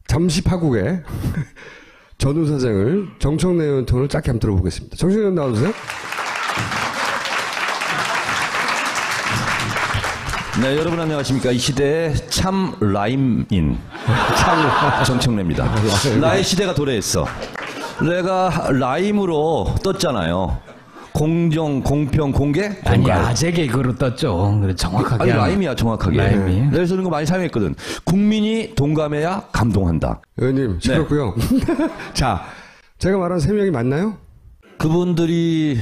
잠시 파국의 전후사정을 정청래 의원 톤을 짧게 한번 들어보겠습니다. 정청래 의원 나와주세요. 네, 여러분 안녕하십니까. 이 시대의 참 라임인 참 정청래입니다. 나의 시대가 도래했어. 내가 라임으로 떴잖아요. 공정, 공평, 공개? 아니, 아재 개그로 떴죠. 정확하게. 아니, 라임이야, 정확하게. 라임이. 그래서 이런 거 많이 사용했거든. 국민이 동감해야 감동한다. 의원님, 시끄럽고요. 네. 자, 제가 말한 세 명이 맞나요? 그분들이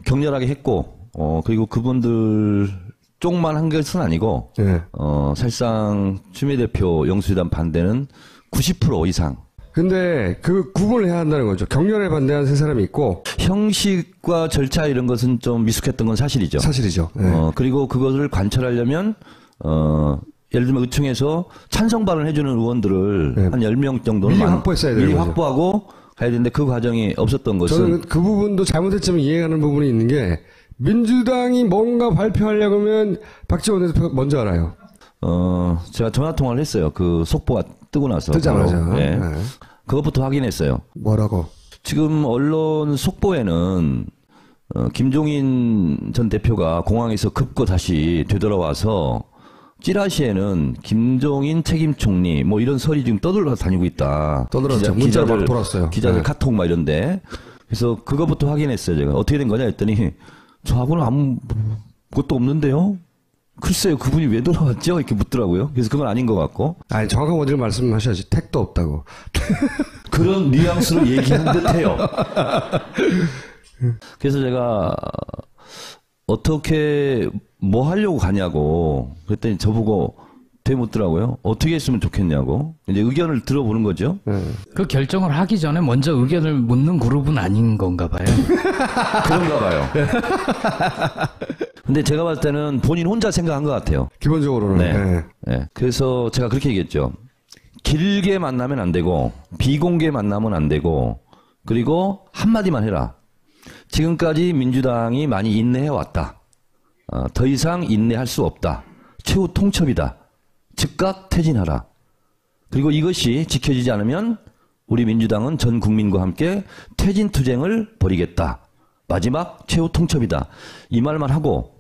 격렬하게 했고, 그리고 그분들 쪽만 한 것은 아니고, 네. 사실상 추미애 대표 영수회담 반대는 90% 이상. 근데 그 구분을 해야 한다는 거죠. 격렬에 반대하는 세 사람이 있고 형식과 절차 이런 것은 좀 미숙했던 건 사실이죠. 사실이죠. 네. 그리고 그것을 관철하려면 예를 들면 의총에서 찬성 발언을 해주는 의원들을 네. 한 10명 정도는 미리 확보했어야 되는 미리 거죠. 확보하고 가야 되는데 그 과정이 없었던 것은 저는 그 부분도 잘못했지만 이해가는 부분이 있는 게 민주당이 뭔가 발표하려고 하면 박지원 대표 먼저 알아요. 제가 전화 통화를 했어요. 그 속보가 뜨고 나서 뜨자마자. 네. 네. 그것부터 확인했어요. 뭐라고? 지금 언론 속보에는 김종인 전 대표가 공항에서 급고 다시 되돌아와서 찌라시에는 김종인 책임 총리 뭐 이런 설이 지금 떠돌아다니고 있다. 떠들었죠. 문자로 막 돌았어요. 기자들 네. 카톡 막 이런데. 그래서 그것부터 확인했어요. 제가 어떻게 된 거냐 했더니 저하고는 아무것도 없는데요. 글쎄요, 그분이 왜 돌아왔죠? 이렇게 묻더라고요. 그래서 그건 아닌 것 같고. 아니, 정확한 원리를 말씀하셔야지. 택도 없다고. 그런 뉘앙스로 얘기한 듯해요. 그래서 제가 어떻게 뭐 하려고 가냐고 그랬더니 저보고 되묻더라고요. 어떻게 했으면 좋겠냐고. 이제 의견을 들어보는 거죠. 그 결정을 하기 전에 먼저 의견을 묻는 그룹은 아닌 건가 봐요. 그런가 봐요. 근데 제가 봤을 때는 본인 혼자 생각한 것 같아요. 기본적으로는. 네. 네. 네. 그래서 제가 그렇게 얘기했죠. 길게 만나면 안 되고 비공개 만나면 안 되고 그리고 한마디만 해라. 지금까지 민주당이 많이 인내해 왔다. 더 이상 인내할 수 없다. 최후 통첩이다. 즉각 퇴진하라. 그리고 이것이 지켜지지 않으면 우리 민주당은 전 국민과 함께 퇴진 투쟁을 벌이겠다. 마지막 최후 통첩이다. 이 말만 하고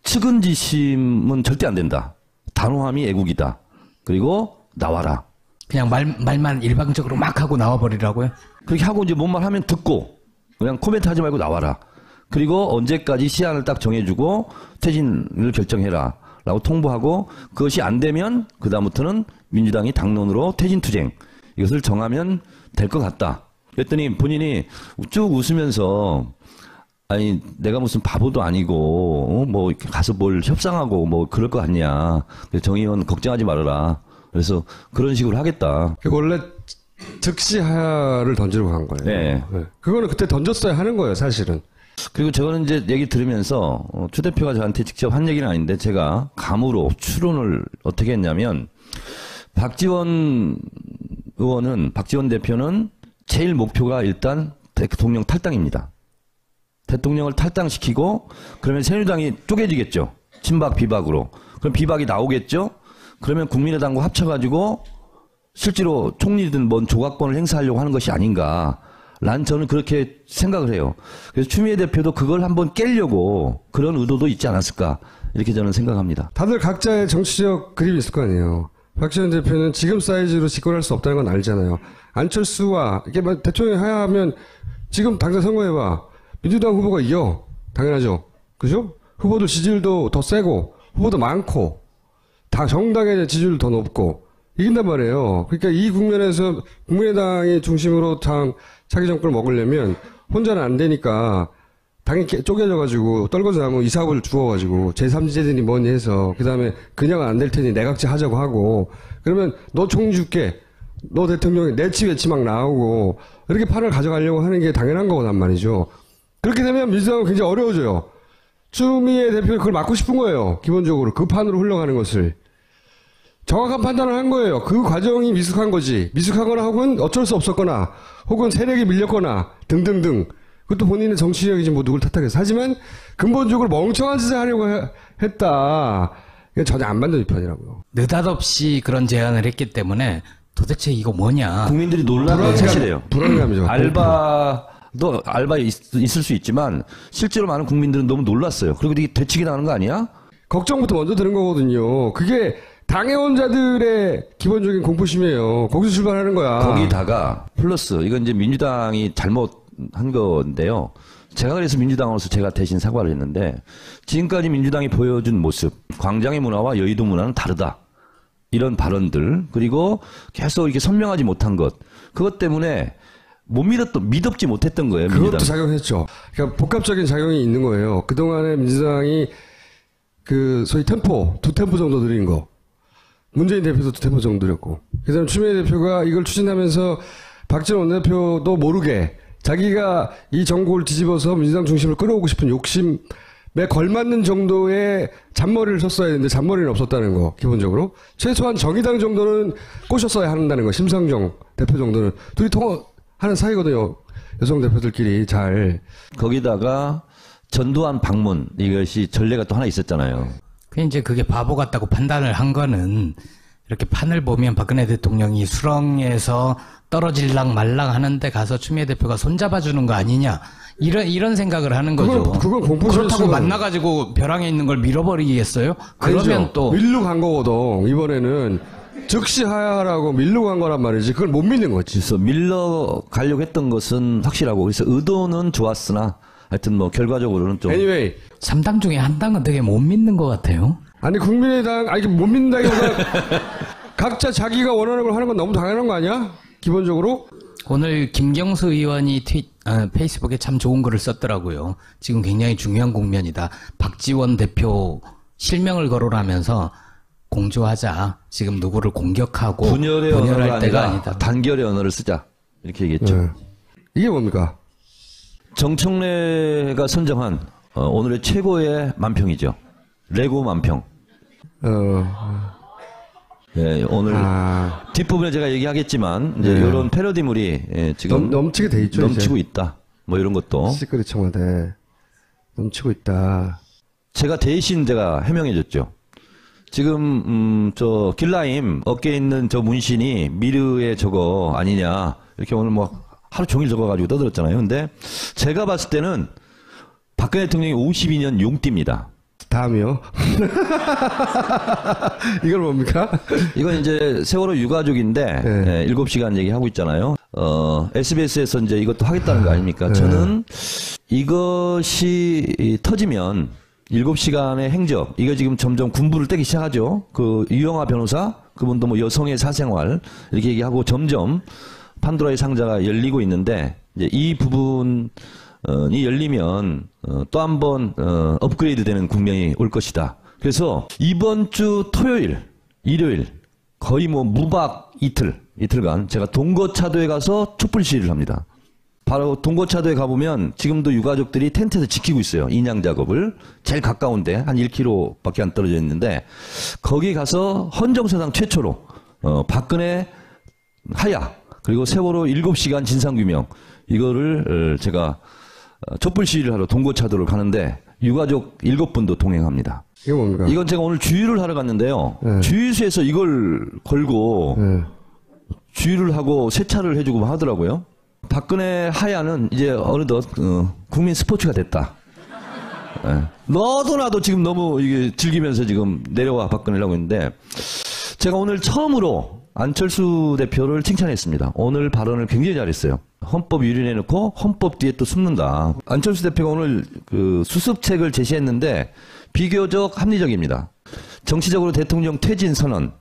측은지심은 절대 안 된다. 단호함이 애국이다. 그리고 나와라. 그냥 말만 일방적으로 막 하고 나와버리라고요? 그렇게 하고 이제 뭔 말 하면 듣고 그냥 코멘트 하지 말고 나와라. 그리고 언제까지 시한을 딱 정해주고 퇴진을 결정해라. 라고 통보하고 그것이 안 되면 그다음부터는 민주당이 당론으로 퇴진투쟁 이것을 정하면 될 것 같다. 그랬더니 본인이 쭉 웃으면서 아니 내가 무슨 바보도 아니고 뭐 가서 뭘 협상하고 뭐 그럴 거 같냐. 정 의원 걱정하지 말아라. 그래서 그런 식으로 하겠다. 원래 즉시 하야를 던지려고 한 거예요. 네. 네. 그거는 그때 던졌어야 하는 거예요, 사실은. 그리고 저는 이제 얘기 들으면서 추 대표가 저한테 직접 한 얘기는 아닌데 제가 감으로 추론을 어떻게 했냐면 박지원 대표는 제일 목표가 일단 대통령 탈당입니다. 대통령을 탈당시키고 그러면 새누리당이 쪼개지겠죠. 친박 비박으로. 그럼 비박이 나오겠죠. 그러면 국민의당과 합쳐가지고 실제로 총리든 뭔 조각권을 행사하려고 하는 것이 아닌가. 난 저는 그렇게 생각을 해요. 그래서 추미애 대표도 그걸 한번 깨려고 그런 의도도 있지 않았을까 이렇게 저는 생각합니다. 다들 각자의 정치적 그림이 있을 거 아니에요. 박지원 대표는 지금 사이즈로 집권할 수 없다는 건 알잖아요. 안철수와 이게 뭐 대통령이 하야하면 지금 당장 선거해봐. 민주당 후보가 이겨. 당연하죠. 그죠? 후보들 지지율도 더 세고 후보도 많고 다 정당의 지지율도 더 높고 이긴단 말이에요. 그러니까 이 국면에서 국민의당이 중심으로 차기 정권을 먹으려면 혼자는 안 되니까 당이 쪼개져가지고 떨궈져 나면 이사업을 주어가지고 제3지대들이 뭐니 해서 그 다음에 그냥은 안 될 테니 내각제 하자고 하고 그러면 너 총리 줄게 너 대통령이 내치 외치 막 나오고 이렇게 판을 가져가려고 하는 게 당연한 거란 말이죠. 그렇게 되면 민주당은 굉장히 어려워져요. 추미애 대표는 그걸 막고 싶은 거예요. 기본적으로 그 판으로 흘러가는 것을. 정확한 판단을 한 거예요. 그 과정이 미숙한 거지. 미숙하거나 혹은 어쩔 수 없었거나 혹은 세력이 밀렸거나 등등등. 그것도 본인의 정치력이지 뭐 누굴 탓하겠어. 하지만 근본적으로 멍청한 짓을 하려고 했다. 이건 전혀 안 맞는 비판이라고요. 느닷없이 그런 제안을 했기 때문에 도대체 이거 뭐냐. 국민들이 놀란 건 사실이에요. 불안감이죠. 알바도 알바 있을 수 있지만 실제로 많은 국민들은 너무 놀랐어요. 그리고 이게 되치기 당하는 거 아니야? 걱정부터 먼저 드는 거거든요. 그게 당해원자들의 기본적인 공포심이에요. 거기서 출발하는 거야. 거기다가 플러스 이건 이제 민주당이 잘못한 건데요. 제가 그래서 민주당으로서 제가 대신 사과를 했는데 지금까지 민주당이 보여준 모습, 광장의 문화와 여의도 문화는 다르다. 이런 발언들 그리고 계속 이렇게 선명하지 못한 것 그것 때문에 못 믿었지 못했던 거예요. 그것도 민주당. 작용했죠. 그러니까 복합적인 작용이 있는 거예요. 그동안에 민주당이 그 소위 템포, 2템포 정도 느린 거. 문재인 대표도 2템포 정도 느렸고. 그다음에 추미애 대표가 이걸 추진하면서 박지원 원내대표도 모르게 자기가 이 정국을 뒤집어서 민주당 중심을 끌어오고 싶은 욕심에 걸맞는 정도의 잔머리를 썼어야 했는데 잔머리는 없었다는 거, 기본적으로. 최소한 정의당 정도는 꼬셨어야 한다는 거, 심상정 대표 정도는. 둘이 통화하는 사이거든요. 여성 대표들끼리 잘. 거기다가 전두환 방문 이것이 전례가 또 하나 있었잖아요. 이제 그게 바보 같다고 판단을 한 거는 이렇게 판을 보면 박근혜 대통령이 수렁에서 떨어질랑 말랑 하는데 가서 추미애 대표가 손잡아주는 거 아니냐. 이런 생각을 하는 거죠. 그건 공포심일 그렇다고 수는- 만나가지고 벼랑에 있는 걸 밀어버리겠어요? 그러면 아니죠. 또. 밀로 간 거거든. 이번에는 즉시 하야라고 밀로 간 거란 말이지. 그걸 못 믿는 거지. 그래서 밀러 가려고 했던 것은 확실하고 그래서 의도는 좋았으나 하여튼 뭐 결과적으로는 좀 Anyway. 3당 중에 한 당은 되게 못 믿는 것 같아요. 아니, 국민의당, 아니, 못 믿는다기보다 각자 자기가 원하는 걸 하는 건 너무 당연한 거 아니야? 기본적으로? 오늘 김경수 의원이 페이스북에 참 좋은 글을 썼더라고요. 지금 굉장히 중요한 국면이다. 박지원 대표 실명을 거론하면서 공조하자. 지금 누구를 공격하고 분열의 언어가 분열할 때가 아니라 아니다. 단결의 언어를 쓰자 이렇게 얘기했죠. 네. 이게 뭡니까? 정청래가 선정한 오늘의 최고의 만평이죠. 레고 만평. 예, 오늘 뒷부분에 제가 얘기하겠지만 이제 네. 이런 패러디물이 지금 넘치게 돼 있죠. 넘치고 있다. 뭐 이런 것도 시크릿 청와대. 넘치고 있다. 제가 대신 제가 해명해줬죠. 지금 저 길라임 어깨에 있는 저 문신이 미르의 저거 아니냐 이렇게 오늘 뭐 하루 종일 적어가지고 떠들었잖아요. 근데 제가 봤을 때는 박근혜 대통령이 52년 용띠입니다. 다음이요. 이걸 뭡니까? 이건 이제 세월호 유가족인데 네. 7시간 얘기하고 있잖아요. SBS에서 이제 이것도 하겠다는 거 아닙니까? 네. 저는 이것이 터지면 7시간의 행적, 이거 지금 점점 군부를 떼기 시작하죠. 그 유영하 변호사, 그분도 뭐 여성의 사생활 이렇게 얘기하고 점점 판도라의 상자가 열리고 있는데 이제 이 부분이 열리면 또 한 번 업그레이드 되는 국면이 올 것이다. 그래서 이번 주 토요일, 일요일 거의 뭐 무박 이틀간 제가 동거차도에 가서 촛불 시위를 합니다. 바로 동거차도에 가보면 지금도 유가족들이 텐트에서 지키고 있어요. 인양 작업을. 제일 가까운데 한 1km밖에 안 떨어져 있는데 거기 가서 헌정사상 최초로 박근혜 하야 그리고 세월호 7시간 진상규명 이거를 제가 촛불 시위를 하러 동거차도를 가는데 유가족 7분도 동행합니다. 이게 뭡니까? 이건 제가 오늘 주유를 하러 갔는데요. 네. 주유소에서 이걸 걸고 네. 주유를 하고 세차를 해주고 하더라고요. 박근혜 하야는 이제 어느덧 국민 스포츠가 됐다. 예. 너도 나도 지금 너무 이게 즐기면서 지금 내려와 박근혜라고 했는데 제가 오늘 처음으로 안철수 대표를 칭찬했습니다. 오늘 발언을 굉장히 잘했어요. 헌법 유린해놓고 헌법 뒤에 또 숨는다. 안철수 대표가 오늘 그 수습책을 제시했는데 비교적 합리적입니다. 정치적으로 대통령 퇴진 선언,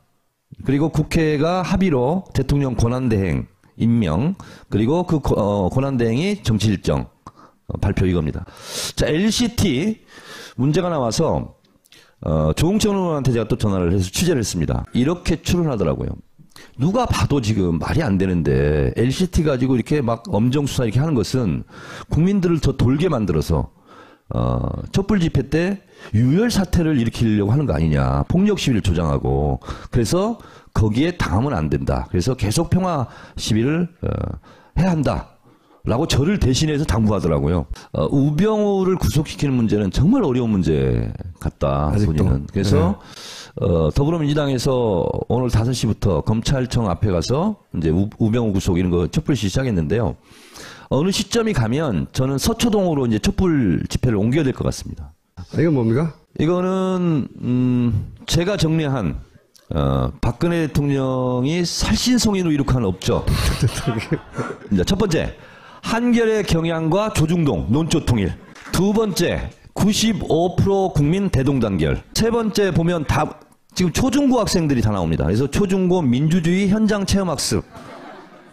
그리고 국회가 합의로 대통령 권한대행 임명, 그리고 그 권한대행이 정치 일정 발표 이겁니다. 자, LCT 문제가 나와서 조응천 의원한테 제가 또 전화를 해서 취재를 했습니다. 이렇게 추론하더라고요. 누가 봐도 지금 말이 안 되는데 LCT 가지고 이렇게 막 엄정수사 이렇게 하는 것은 국민들을 더 돌게 만들어서 촛불 집회 때 유혈 사태를 일으키려고 하는 거 아니냐. 폭력 시위를 조장하고. 그래서 거기에 당하면 안 된다. 그래서 계속 평화 시위를 해야 한다. 라고 저를 대신해서 당부하더라고요. 우병우를 구속시키는 문제는 정말 어려운 문제 같다. 아직도. 본인은. 그래서 더불어민주당에서 오늘 5시부터 검찰청 앞에 가서 이제 우병우 구속 이런 거 촛불 시작했는데요. 어느 시점이 가면 저는 서초동으로 이제 촛불 집회를 옮겨야 될 것 같습니다. 이건 뭡니까? 이거는 제가 정리한 박근혜 대통령이 살신성인으로 이룩한 업적. 첫 번째, 한결의 경향과 조중동 논조 통일. 두 번째, 95% 국민 대동단결. 세 번째 보면 다 지금 초중고 학생들이 다 나옵니다. 그래서 초중고 민주주의 현장 체험학습을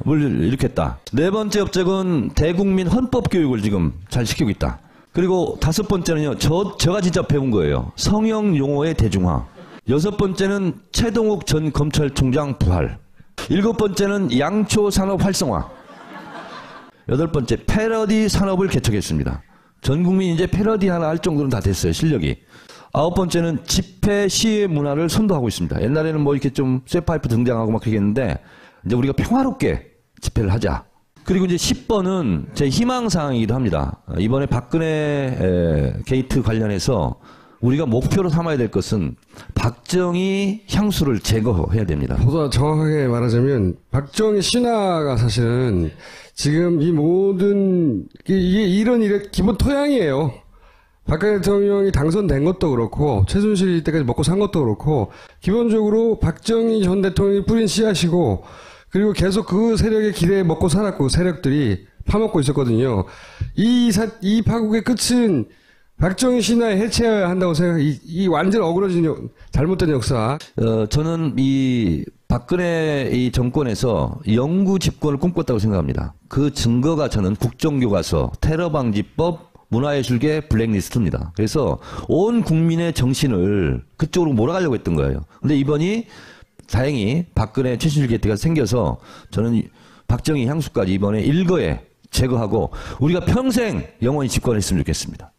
일으켰다. 네 번째 업적은 대국민 헌법 교육을 지금 잘 시키고 있다. 그리고 다섯 번째는요, 제가 진짜 배운 거예요. 성형 용어의 대중화. 여섯 번째는 최동욱 전 검찰총장 부활. 일곱 번째는 양초 산업 활성화. 여덟 번째, 패러디 산업을 개척했습니다. 전 국민이 이제 패러디 하나 할 정도는 다 됐어요, 실력이. 아홉 번째는 집회 시위 문화를 선도하고 있습니다. 옛날에는 뭐 이렇게 좀 쇠파이프 등장하고 막 그러겠는데, 이제 우리가 평화롭게 집회를 하자. 그리고 이제 10번은 제 희망사항이기도 합니다. 이번에 박근혜 게이트 관련해서 우리가 목표로 삼아야 될 것은 박정희 향수를 제거해야 됩니다. 보다 정확하게 말하자면 박정희 신화가 사실은 지금 이 모든 이게 이런 일의 기본 토양이에요. 박근혜 대통령이 당선된 것도 그렇고 최순실이 이때까지 먹고 산 것도 그렇고 기본적으로 박정희 전 대통령이 뿌린 씨앗이고 그리고 계속 그 세력의 기대에 먹고 살았고 세력들이 파먹고 있었거든요. 이 파국의 끝은 박정희 신화에 해체해야 한다고 생각해요. 이 완전 어그러진 잘못된 역사. 저는 이 박근혜 이 정권에서 영구 집권을 꿈꿨다고 생각합니다. 그 증거가 저는 국정교과서, 테러방지법, 문화예술계 블랙리스트입니다. 그래서 온 국민의 정신을 그쪽으로 몰아가려고 했던 거예요. 근데 이번이 다행히 박근혜 최순실 게이트가 생겨서 저는 박정희 향수까지 이번에 일거에 제거하고 우리가 평생 영원히 집권했으면 좋겠습니다.